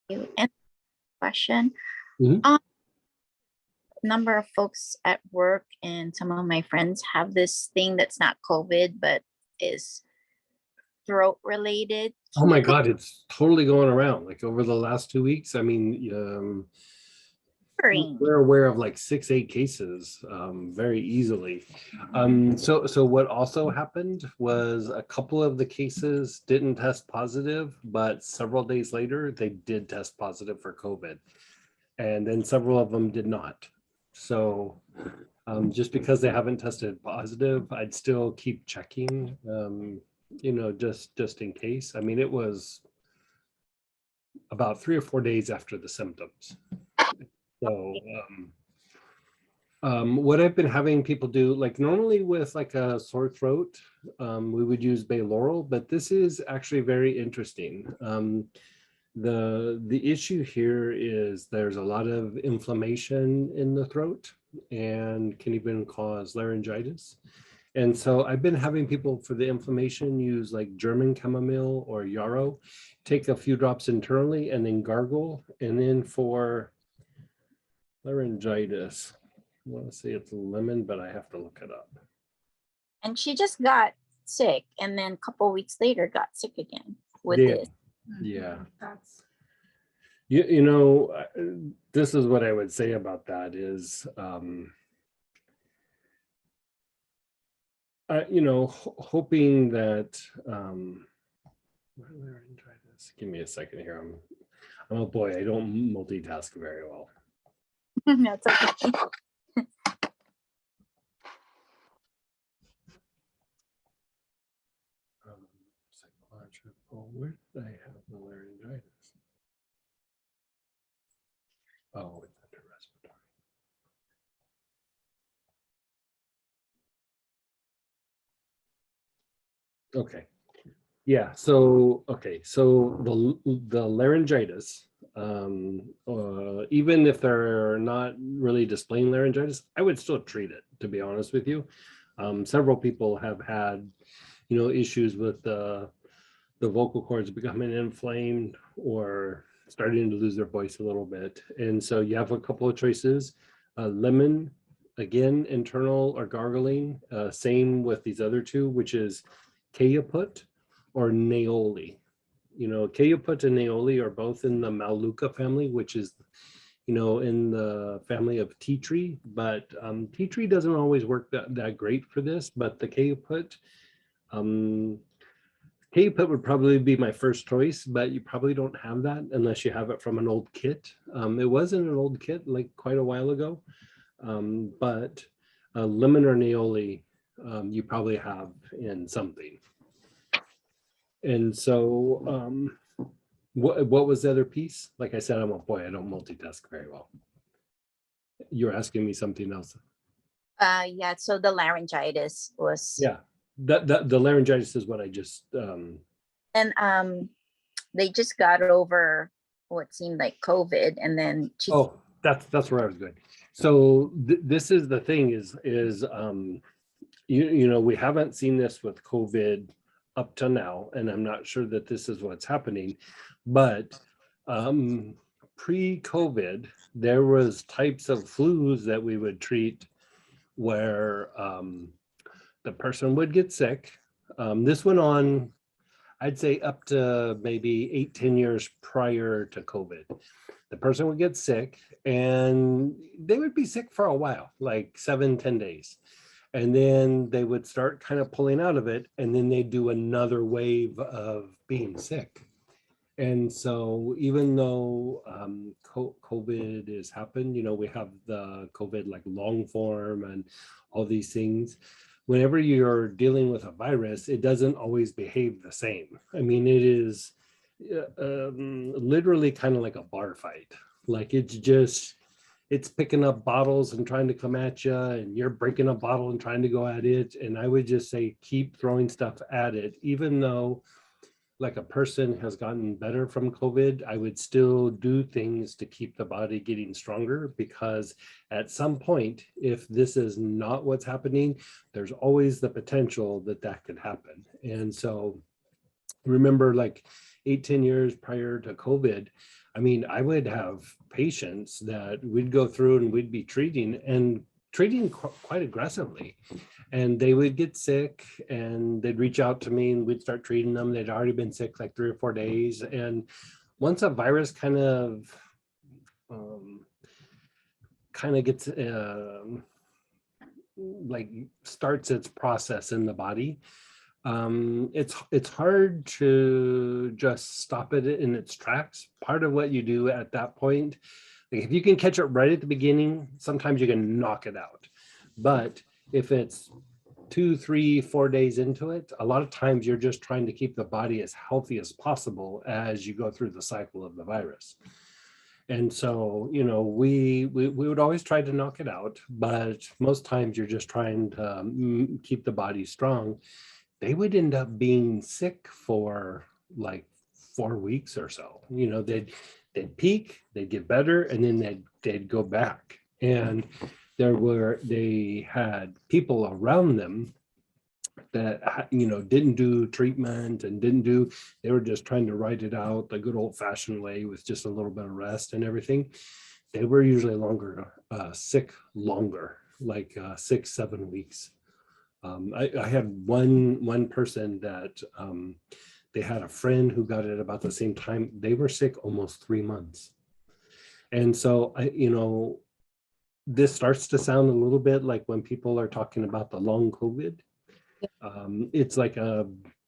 you. And question, Mhm. number of folks at work and some of my friends have this thing that's not COVID, but is throat related. Oh my God, it's totally going around. Like over the last 2 weeks, I mean, Ring. we're aware of like 6, 8 cases very easily. So what also happened was a couple of the cases didn't test positive, but several days later they did test positive for COVID, and then several of them did not. So just because they haven't tested positive, I'd still keep checking, just in case. I mean, it was about 3 or 4 days after the symptoms. So what I've been having people do, like normally with like a sore throat, we would use bay laurel, but this is actually very interesting. The issue here is there's a lot of inflammation in the throat and can even cause laryngitis. And so I've been having people for the inflammation use like German chamomile or yarrow, take a few drops internally and then gargle. And then for laryngitis, I want to say it's lemon, but I have to look it up. And she just got sick and then a couple weeks later got sick again with this. Yeah. That's This is what I would say about that is, hoping that, laryngitis. Give me a second here. Oh boy, I don't multitask very well. That's okay. Psychological. Where did I have the laryngitis? Oh, it's under respiratory. Okay. Yeah. So the laryngitis, even if they're not really displaying laryngitis, I would still treat it, to be honest with you. Several people have had, issues with the vocal cords becoming inflamed or starting to lose their voice a little bit. And so you have a couple of choices. Lemon, again, internal or gargling. Same with these other two, which is Cayaput or Neoli. Cayaput and Neoli are both in the Maluka family, which is, in the family of tea tree, but tea tree doesn't always work that great for this, but the Cayaput, Cayaput would probably be my first choice, but you probably don't have that unless you have it from an old kit. It was in an old kit like quite a while ago, but lemon or Neoli, you probably have in something. And so what was the other piece? Like I said, I don't multitask very well. You're asking me something else. Yeah, so the laryngitis was. Yeah, the laryngitis is what I just And they just got over what seemed like COVID, and then that's where I was going. So this is the thing is we haven't seen this with COVID up to now, and I'm not sure that this is what's happening, but pre-COVID there was types of flus that we would treat where the person would get sick. This went on, I'd say, up to maybe 8-10 years prior to COVID. The person would get sick and they would be sick for a while, like 7-10 days. And then they would start kind of pulling out of it, and then they'd do another wave of being sick. And so even though COVID has happened, we have the COVID like long form and all these things. Whenever you're dealing with a virus, it doesn't always behave the same. I mean, it is literally kind of like a bar fight. Like it's picking up bottles and trying to come at you, and you're breaking a bottle and trying to go at it. And I would just say, keep throwing stuff at it, even though like a person has gotten better from COVID, I would still do things to keep the body getting stronger, because at some point, if this is not what's happening, there's always the potential that could happen. And so remember, like 8-10 years prior to COVID, I mean, I would have patients that we'd go through and we'd be treating quite aggressively. And they would get sick and they'd reach out to me and we'd start treating them. They'd already been sick like 3 or 4 days. And once a virus kind of gets like starts its process in the body, it's hard to just stop it in its tracks. Part of what you do at that point, like if you can catch it right at the beginning, sometimes you can knock it out. But if it's 2, 3, 4 days into it, a lot of times you're just trying to keep the body as healthy as possible as you go through the cycle of the virus. And so, you know, we would always try to knock it out, but most times you're just trying to keep the body strong. They would end up being sick for like 4 weeks or so. You know, they'd peak, they'd get better, and then they'd go back. And they had people around them that, you know, didn't do treatment and they were just trying to ride it out the good old fashioned way with just a little bit of rest and everything. They were usually sick longer, like 6, 7 weeks. I had one person that they had a friend who got it about the same time. They were sick almost 3 months. And so, you know, this starts to sound a little bit like when people are talking about the long COVID. It's like a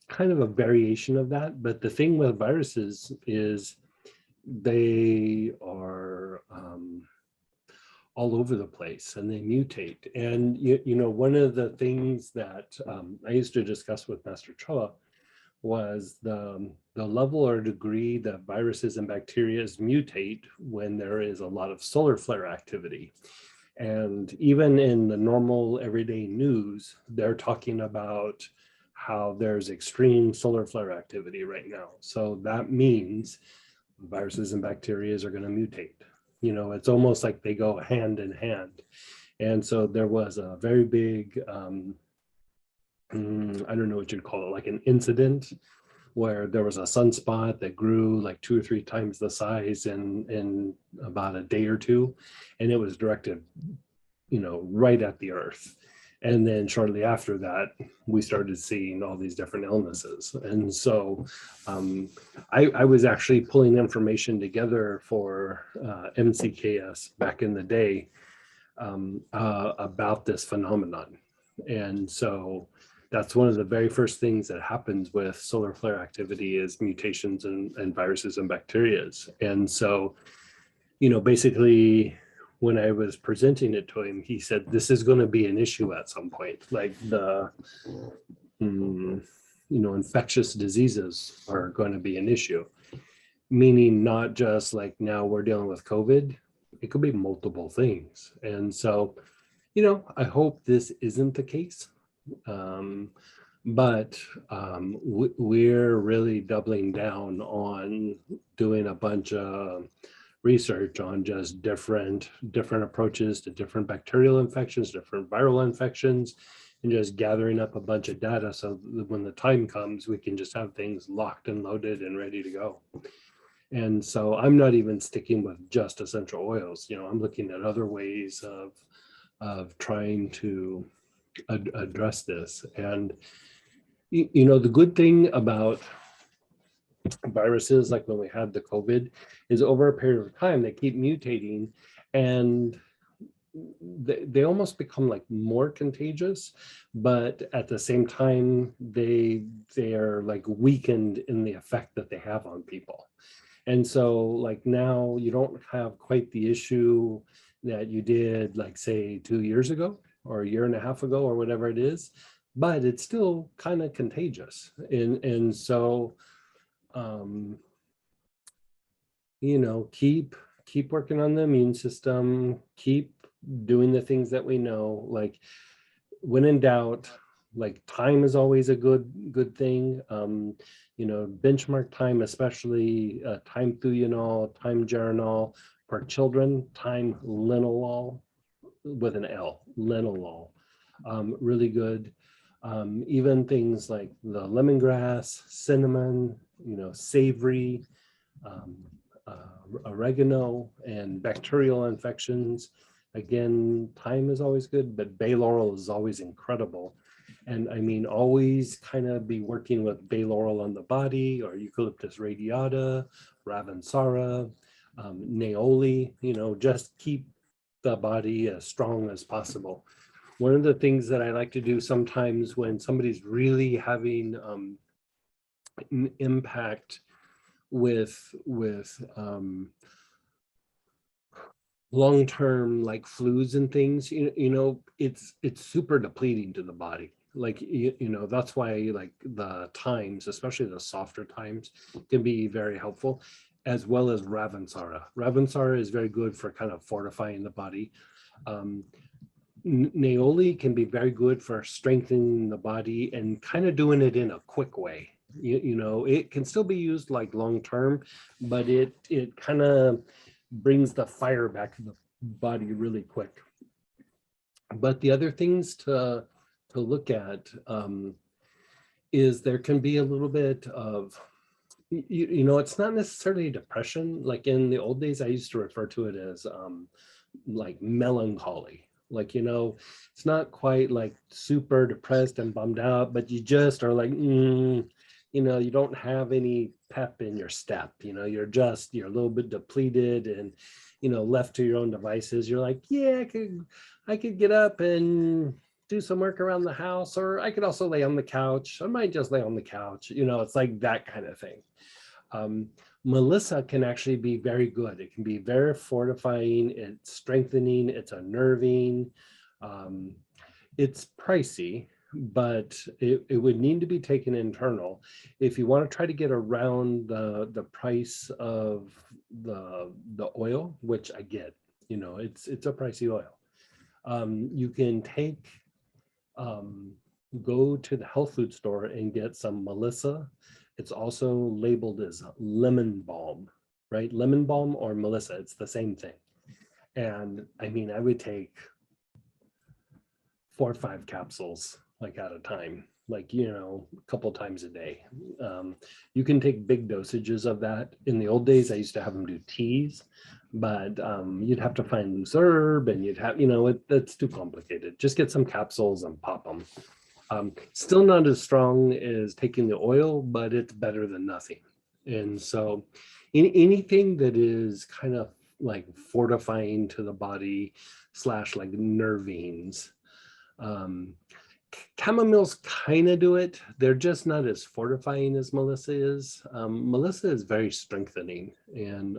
kind of a variation of that. But the thing with viruses is they are all over the place and they mutate. And, you know, one of the things that I used to discuss with Master Choa was the level or degree that viruses and bacteria mutate when there is a lot of solar flare activity. And even in the normal everyday news, they're talking about how there's extreme solar flare activity right now. So that means viruses and bacteria are going to mutate. You know, it's almost like they go hand in hand. And so there was a very big, I don't know what you'd call it, like an incident where there was a sunspot that grew like 2 or 3 times the size in about a day or two. And it was directed, you know, right at the earth. And then shortly after that, we started seeing all these different illnesses. And so I was actually pulling information together for MCKS back in the day about this phenomenon. And so that's one of the very first things that happens with solar flare activity is mutations and viruses and bacterias. And so, you know, basically, when I was presenting it to him, he said, this is going to be an issue at some point. Like the, you know, infectious diseases are going to be an issue, meaning not just like now we're dealing with COVID, it could be multiple things. And so, you know, I hope this isn't the case. But we're really doubling down on doing a bunch of research on just different approaches to different bacterial infections, different viral infections, and just gathering up a bunch of data so that when the time comes, we can just have things locked and loaded and ready to go. And so I'm not even sticking with just essential oils. You know, I'm looking at other ways of trying to address this. And you know, the good thing about viruses, like when we had the COVID, is over a period of time they keep mutating and they almost become like more contagious, but at the same time they are like weakened in the effect that they have on people. And so like now you don't have quite the issue that you did like say 2 years ago or a year and a half ago or whatever it is, but it's still kind of contagious. And so you know, keep working on the immune system, keep doing the things that we know. Like when in doubt, like time is always a good thing. You know, benchmark time, especially time thuyonol, time geranol. For children, time linalool with an L, linalool, really good. Even things like the lemongrass, cinnamon, you know, savory, oregano, and bacterial infections. Again, thyme is always good, but bay laurel is always incredible. And I mean, always kind of be working with bay laurel on the body, or eucalyptus radiata, Ravensara, Neoli, just keep the body as strong as possible. One of the things that I like to do sometimes when somebody's really having an impact with long-term like flus and things, it's super depleting to the body. Like, that's why like the thymes, especially the softer thymes, can be very helpful, as well as Ravensara. Ravensara is very good for kind of fortifying the body. Neoli can be very good for strengthening the body and kind of doing it in a quick way. It can still be used like long-term, but it kind of brings the fire back to the body really quick. But the other things to look at is there can be a little bit of, it's not necessarily depression. Like in the old days, I used to refer to it as like melancholy. Like, it's not quite like super depressed and bummed out, but you just are like, you don't have any pep in your step, you're a little bit depleted and, left to your own devices. You're like, yeah, I could get up and do some work around the house, or I could also lay on the couch. I might just lay on the couch. It's like that kind of thing. Mellisa can actually be very good. It can be very fortifying, it's strengthening, it's unnerving. It's pricey, but it would need to be taken internal. If you want to try to get around the price of the oil, which I get, it's a pricey oil. You can go to the health food store and get some Mellisa. It's also labeled as lemon balm, right? Lemon balm or Mellisa, it's the same thing. And I mean, I would take 4 or 5 capsules like at a time, like, a couple times a day. You can take big dosages of that. In the old days, I used to have them do teas, but you'd have to find loose herb and you'd have, that's too complicated. Just get some capsules and pop them. Still not as strong as taking the oil, but it's better than nothing. And so anything that is kind of like fortifying to the body / like nervines, chamomiles kind of do it. They're just not as fortifying as Mellisa is. Mellisa is very strengthening, and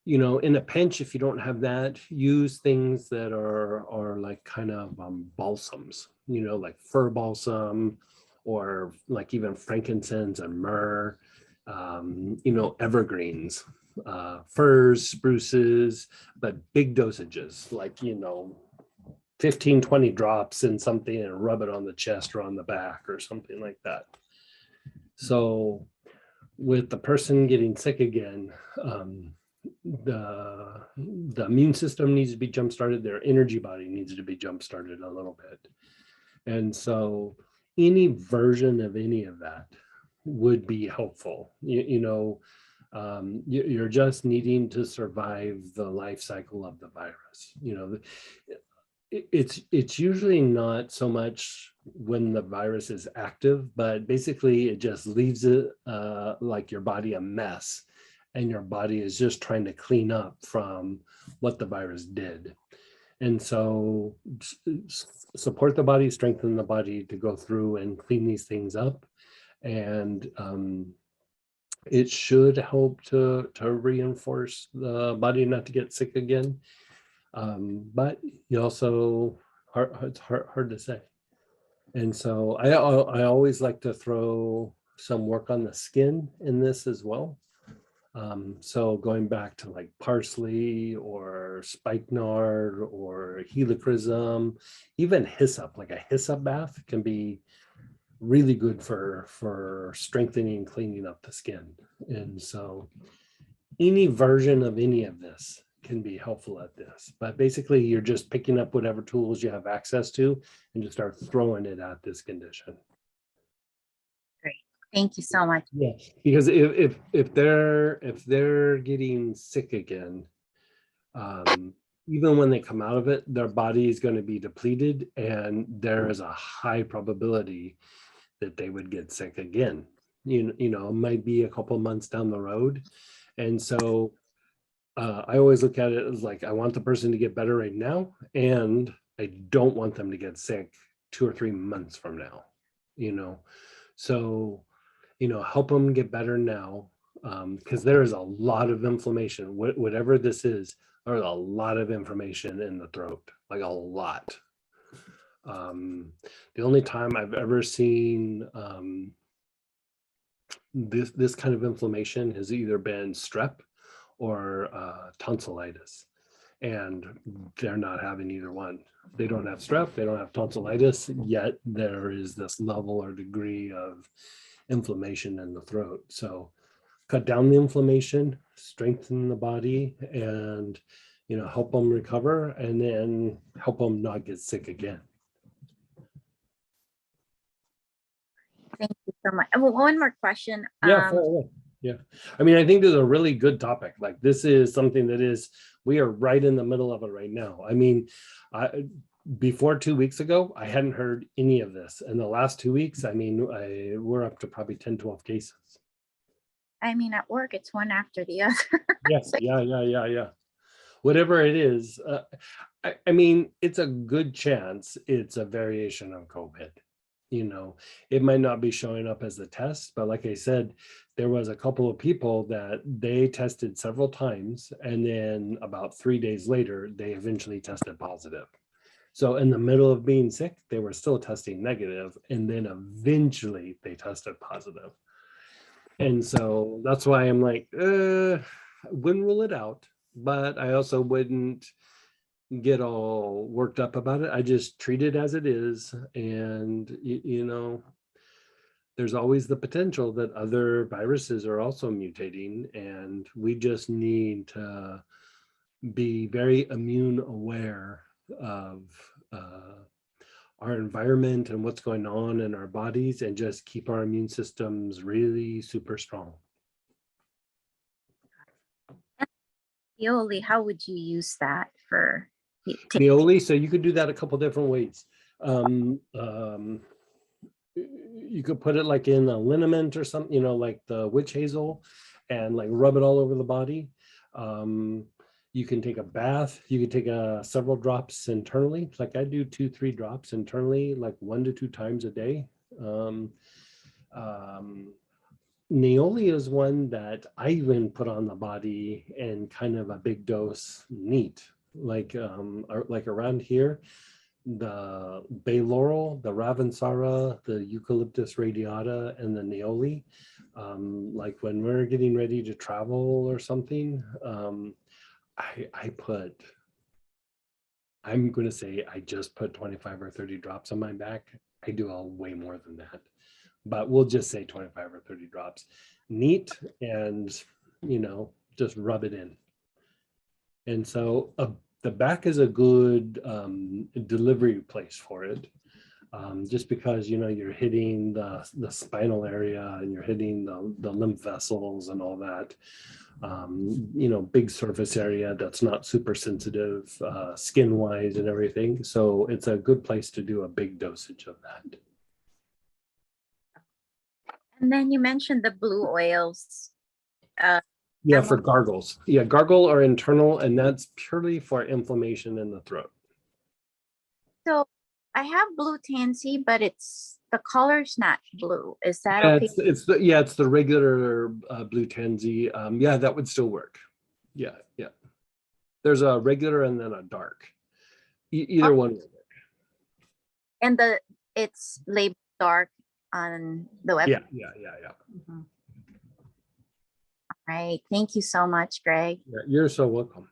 in a pinch, if you don't have that, use things that are like kind of balsams, like fir balsam, or like even frankincense and myrrh, evergreens, firs, spruces, but big dosages, like, 15, 20 drops in something and rub it on the chest or on the back or something like that. So with the person getting sick again, the immune system needs to be jump started. Their energy body needs to be jump started a little bit. And so any version of any of that would be helpful. You're just needing to survive the life cycle of the virus. It's usually not so much when the virus is active, but basically it just leaves it like your body a mess, and your body is just trying to clean up from what the virus did. And so support the body, strengthen the body to go through and clean these things up. And it should help to reinforce the body not to get sick again. But you also, it's hard to say. And so I always like to throw some work on the skin in this as well. So going back to like parsley or spikenard or helichrysum, even hyssop, like a hyssop bath can be really good for strengthening and cleaning up the skin. And so any version of any of this can be helpful at this, but basically you're just picking up whatever tools you have access to and just start throwing it at this condition. Great. Thank you so much. Yeah, because if they're getting sick again, even when they come out of it, their body is going to be depleted, and there is a high probability that they would get sick again. You know, it might be a couple months down the road, and so I always look at it as like I want the person to get better right now, and I don't want them to get sick 2 or 3 months from now. You know, so help them get better now, because there is a lot of inflammation. Whatever this is, there's a lot of inflammation in the throat, like a lot. The only time I've ever seen this kind of inflammation has either been strep or tonsillitis, and they're not having either one. They don't have strep, they don't have tonsillitis, yet there is this level or degree of inflammation in the throat. So cut down the inflammation, strengthen the body, and help them recover, and then help them not get sick again. Thank you so much. Well, one more question. Yeah, yeah. I mean, I think this is a really good topic. Like, this is something that we are right in the middle of it right now. I mean, before 2 weeks ago, I hadn't heard any of this. In the last 2 weeks, I mean, we're up to probably 10, 12 cases. I mean, at work, it's one after the other. Yes, yeah. Whatever it is, I mean, it's a good chance it's a variation of COVID. It might not be showing up as a test, but like I said, there was a couple of people that they tested several times, and then about 3 days later, they eventually tested positive. So in the middle of being sick, they were still testing negative, and then eventually they tested positive. And so that's why I'm like, I wouldn't rule it out, but I also wouldn't get all worked up about it. I just treat it as it is. And, there's always the potential that other viruses are also mutating, and we just need to be very immune aware of our environment and what's going on in our bodies, and just keep our immune systems really super strong. Aioli, how would you use that for Aioli? So you could do that a couple different ways. You could put it like in a liniment or something, like the witch hazel, and like rub it all over the body. You can take a bath. You could take several drops internally. Like I do 2-3 drops internally, like 1 to 2 times a day. Aioli is one that I even put on the body in kind of a big dose neat. Like around here, the bay laurel, the Ravensara, the eucalyptus radiata, and the Aioli. Like when we're getting ready to travel or something, I'm going to say I just put 25 or 30 drops on my back. I do way more than that, but we'll just say 25 or 30 drops. Neat, and, just rub it in. And so the back is a good delivery place for it. Just because, you're hitting the spinal area, and you're hitting the lymph vessels and all that. Big surface area that's not super sensitive skin wise and everything. So it's a good place to do a big dosage of that. And then you mentioned the blue oils. Yeah, for gargles. Yeah, gargle or internal, and that's purely for inflammation in the throat. So I have blue tansy, but the color's not blue. Is that okay? It's the regular blue tansy. Yeah, that would still work. Yeah. There's a regular and then a dark. Either one would work. And it's labeled dark on the website. Yeah. Mm-hmm. All right. Thank you so much, Greg. Yeah, you're so welcome.